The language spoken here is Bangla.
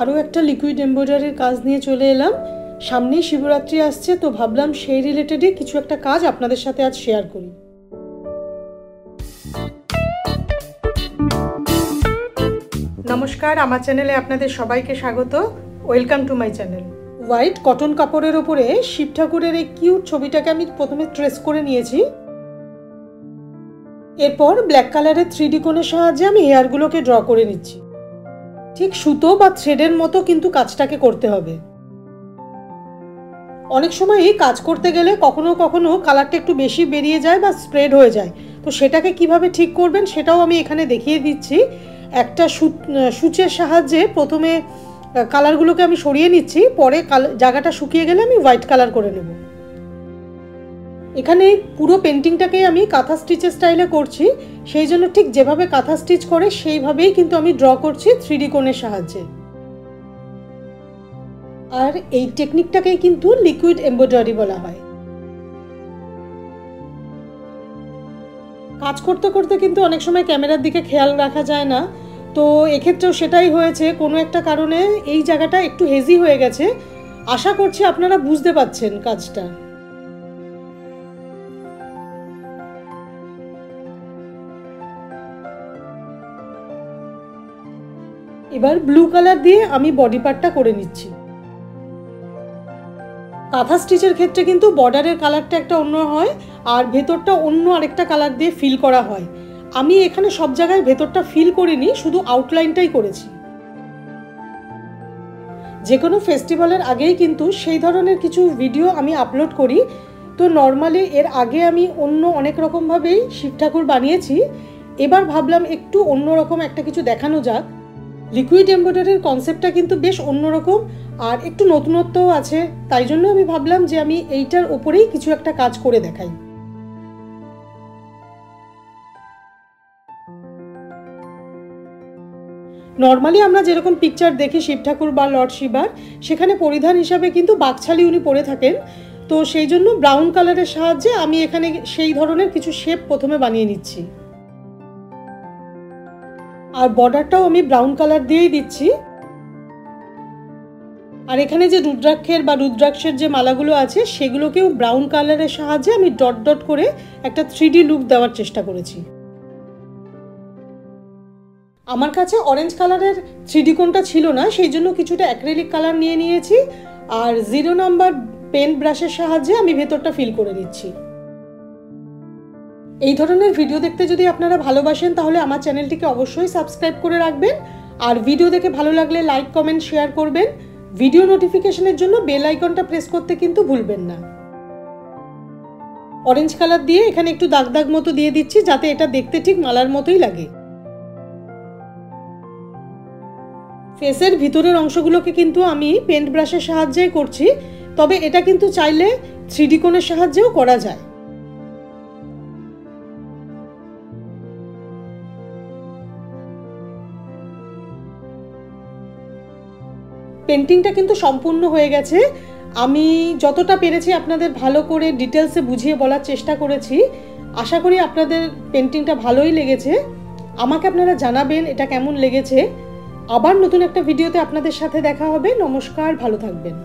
আরও একটা লিকুইড এমব্রয়ডারির কাজ নিয়ে চলে এলাম। সামনেই শিবরাত্রি আসছে, তো ভাবলাম সেই রিলেটেডই কিছু একটা কাজ আপনাদের সাথে আজ শেয়ার করি। নমস্কার, আমার চ্যানেলে আপনাদের সবাইকে স্বাগত। Welcome to my channel. White cotton কাপড়ের ওপরে শিব ঠাকুরের এই কিউট ছবিটাকে আমি প্রথমে ট্রেস করে নিয়েছি। এরপর ব্ল্যাক কালারের 3D কোণের সাহায্যে আমি হেয়ারগুলোকে ড্র করে নিচ্ছি। ঠিক সুতো বা থ্রেডের মতো কিন্তু কাজটাকে করতে হবে। অনেক সময়ই কাজ করতে গেলে কখনো কখনো কালারটা একটু বেশি বেরিয়ে যায় বা স্প্রেড হয়ে যায়, তো সেটাকে কিভাবে ঠিক করবেন সেটাও আমি এখানে দেখিয়ে দিচ্ছি। একটা সূচের সাহায্যে প্রথমে কালারগুলোকে আমি সরিয়ে নিচ্ছি, পরে জায়গাটা শুকিয়ে গেলে আমি হোয়াইট কালার করে নেব। এখানে পুরো পেন্টিংটাকে আমি কাঁথা স্টিচের স্টাইলে করছি, সেই জন্য ঠিক যেভাবে কাঁথা স্টিচ করে সেইভাবেই কিন্তু আমি ড্র করছি 3D কোণের সাহায্যে। আর এই টেকনিকটাকেই কিন্তু লিকুইড এমব্রয়ডারি বলা হয়। কাজ করতে করতে কিন্তু অনেক সময় ক্যামেরার দিকে খেয়াল রাখা যায় না, তো এক্ষেত্রেও সেটাই হয়েছে। কোনো একটা কারণে এই জায়গাটা একটু হেজি হয়ে গেছে। আশা করছি আপনারা বুঝতে পারছেন কাজটা। এবার ব্লু কালার দিয়ে আমি বডি পার্টটা করে নিচ্ছি। কাঁথা স্টিচের ক্ষেত্রে কিন্তু বর্ডারের কালারটা একটা অন্য হয়, আর ভেতরটা অন্য আরেকটা কালার দিয়ে ফিল করা হয়। আমি এখানে সব জায়গায় ভেতরটা ফিল করিনি, শুধু আউটলাইনটাই করেছি। যে কোনো ফেস্টিভ্যালের আগেই কিন্তু সেই ধরনের কিছু ভিডিও আমি আপলোড করি। তো নর্মালি এর আগে আমি অন্য অনেক রকমভাবেই শিব ঠাকুর বানিয়েছি। এবার ভাবলাম একটু অন্যরকম একটা কিছু দেখানো যাক। লিকুইড এমব্রয়ডারির কনসেপ্টটা কিন্তু বেশ অন্যরকম আর একটু নতুনত্বও আছে, তাই জন্য আমি ভাবলাম যে আমি এইটার ওপরেই কিছু একটা কাজ করে দেখাই। নর্মালি আমরা যেরকম পিকচার দেখি শিব ঠাকুর বা লর্ড শিবার, সেখানে পরিধান হিসাবে কিন্তু বাকছালি উনি পরে থাকেন। তো সেই জন্য ব্রাউন কালারের সাহায্যে আমি এখানে সেই ধরনের কিছু শেপ প্রথমে বানিয়ে নিচ্ছি। আর বর্ডারটাও আমি ব্রাউন কালার দিয়েই দিচ্ছি। আর এখানে যে রুদ্রাক্ষের বা রুদ্রাক্ষের যে মালাগুলো আছে সেগুলোকেও ব্রাউন কালারের সাহায্যে আমি ডট ডট করে একটা 3D লুক দেওয়ার চেষ্টা করেছি। আমার কাছে অরেঞ্জ কালারের 3D কোণটা ছিল না, সেই জন্য কিছুটা অ্যাক্রিলিক কালার নিয়ে নিয়েছি আর 0 নাম্বার পেন ব্রাশের সাহায্যে আমি ভেতরটা ফিল করে নিচ্ছি। এই ধরনের ভিডিও দেখতে যদি আপনারা ভালোবাসেন তাহলে আমার চ্যানেলটিকে অবশ্যই সাবস্ক্রাইব করে রাখবেন, আর ভিডিও দেখে ভালো লাগলে লাইক কমেন্ট শেয়ার করবেন। ভিডিও নোটিফিকেশনের জন্য বেল আইকনটা প্রেস করতে কিন্তু ভুলবেন না। অরেঞ্জ কালার দিয়ে এখানে একটু দাগ দাগ মতো দিয়ে দিচ্ছি, যাতে এটা দেখতে ঠিক মালার মতোই লাগে। ফেসের ভিতরের অংশগুলোকে কিন্তু আমি পেন্ট ব্রাশের সাহায্যেই করছি, তবে এটা কিন্তু চাইলে 3D কোণের সাহায্যেও করা যায়। পেন্টিংটা কিন্তু সম্পূর্ণ হয়ে গেছে। আমি যতটা পেরেছি আপনাদের ভালো করে ডিটেলসে বুঝিয়ে বলার চেষ্টা করেছি। আশা করি আপনাদের পেন্টিংটা ভালোই লেগেছে। আমাকে আপনারা জানাবেন এটা কেমন লেগেছে। আবার নতুন একটা ভিডিওতে আপনাদের সাথে দেখা হবে। নমস্কার, ভালো থাকবেন।